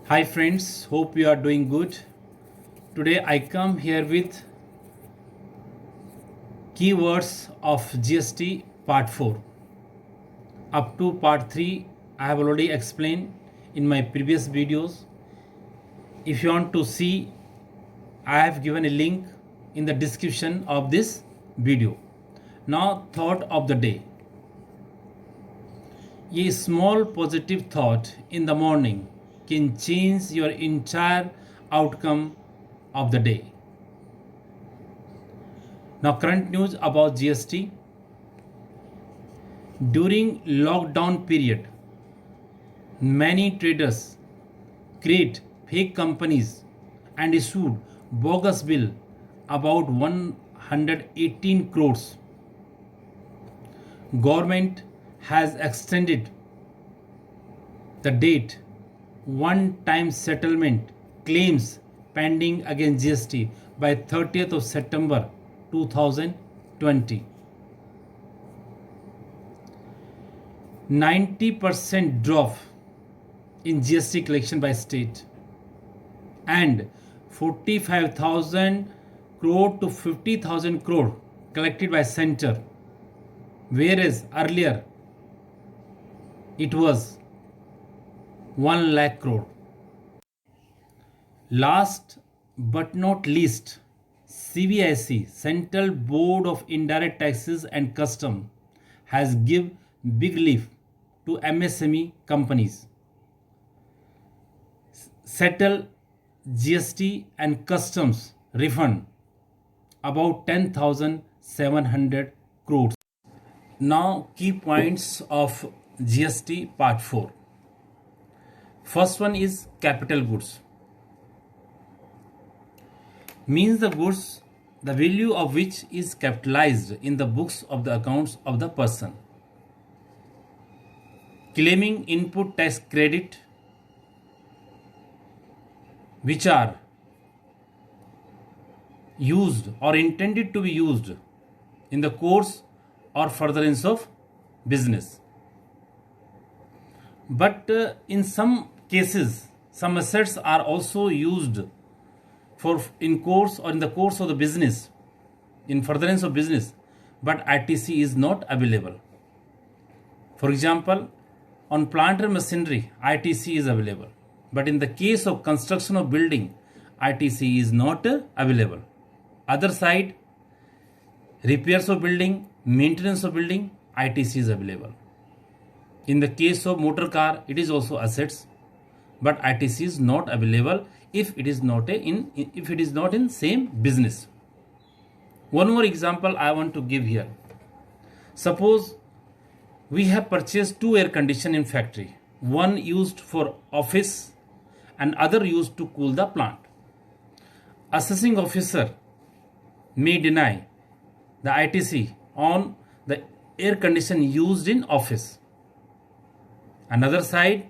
Hi friends, hope you are doing good. Today I come here with keywords of GST part 4. Up to part 3 I have already explained in my previous videos. If you want to see, I have given a link in the description of this video. Now thought of the day. A small positive thought in the morning can change your entire outcome of the day. Now, current news about GST. During lockdown period, many traders create fake companies and issued bogus bill about 118 crores. Government has extended the date one-time settlement claims pending against GST by 30th of September 2020. 90% drop in GST collection by state and 45,000 crore to 50,000 crore collected by center, whereas earlier it was 1 lakh crore. Last but not least, CBIC, Central Board of Indirect Taxes and Custom, has given big lift to MSME companies. Settle GST and customs refund about 10,700 crores. Now, key points of GST part 4. First one is capital goods. Means the goods the value of which is capitalized in the books of the accounts of the person. Claiming input tax credit which are used or intended to be used in the course or furtherance of business. But in some cases, some assets are also used for in course or in the course of the business, in furtherance of business, but ITC is not available. For example, on plant and machinery, ITC is available, but in the case of construction of building, ITC is not available. Other side, repairs of building, maintenance of building, ITC is available. In the case of motor car, it is also assets, but ITC is not available if it is not in same business. One more example I want to give here. Suppose we have purchased 2 air conditioners in factory, one used for office and other used to cool the plant. Assessing officer may deny the ITC on the air conditioner used in office. Another side,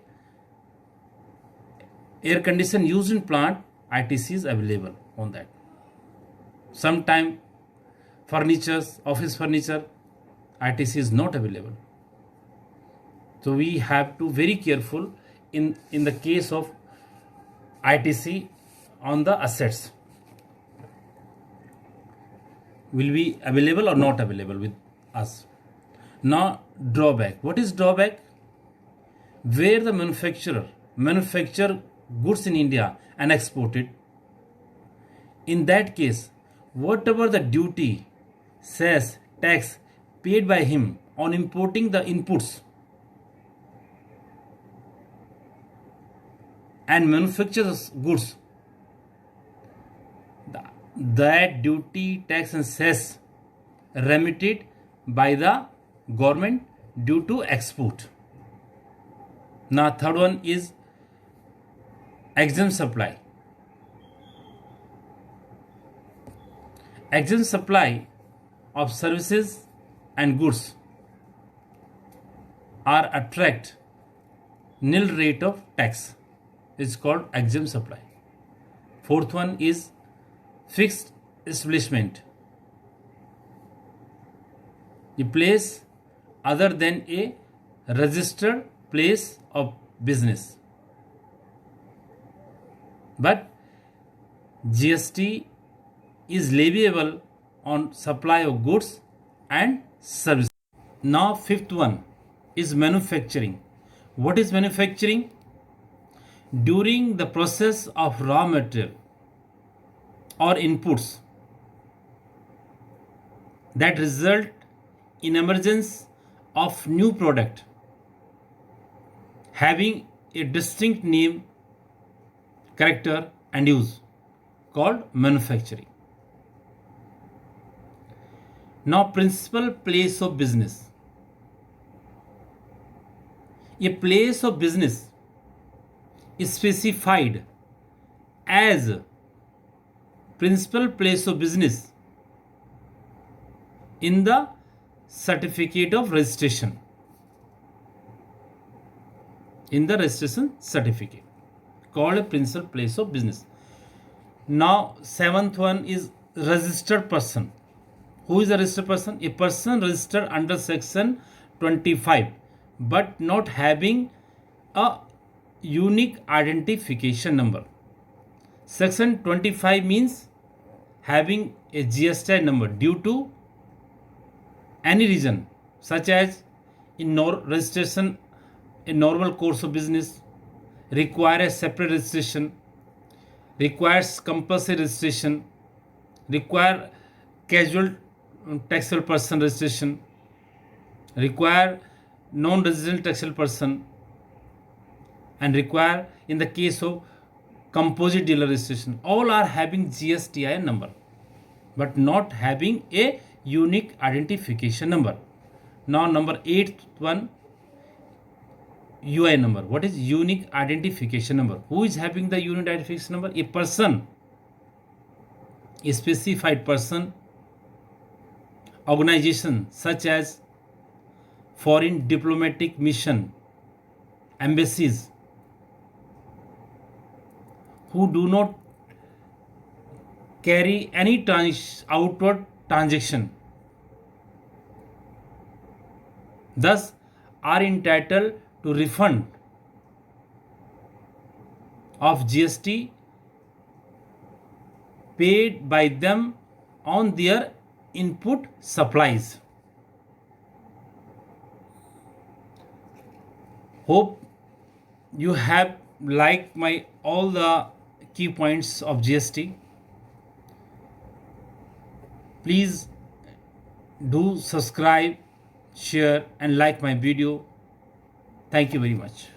air conditioner used in plant, ITC is available on that. Sometime furnitures, office furniture, ITC is not available. So we have to very careful in the case of ITC on the assets. Will be available or not available with us. Now drawback. What is drawback? Where the manufacture goods in India and export it. In that case, whatever the duty, cess, tax paid by him on importing the inputs and manufactures goods, that duty, tax and cess remitted by the government due to export. Now third one is exempt supply. Exempt supply of services and goods are attract nil rate of tax. It's called exempt supply. Fourth one is fixed establishment. A place other than a registered place of business. but GST is leviable on supply of goods and services. Now, fifth one is manufacturing. What is manufacturing? During the process of raw material or inputs that result in emergence of new product having a distinct name, character and use called manufacturing. Now, principal place of business. A place of business is specified as principal place of business in the certificate of registration. In the registration certificate called a principal place of business. Now, seventh one is registered person. Who is a registered person? A person registered under section 25 but not having a unique identification number. Section 25 means having a GSTI number due to any reason, such as in registration, a normal course of business, require a separate registration, requires compulsory registration, require casual taxable person registration, require non-resident taxable person, and require in the case of composite dealer registration. All are having GSTI number but not having a unique identification number. Now, number 8th one, UI number. What is unique identification number? Who is having the unique identification number? A person, a specified person, organization such as foreign diplomatic mission, embassies, who do not carry any outward transaction, thus are entitled to refund of GST paid by them on their input supplies. Hope you have liked my all the key points of GST. Please do subscribe, share and like my video. Thank you very much.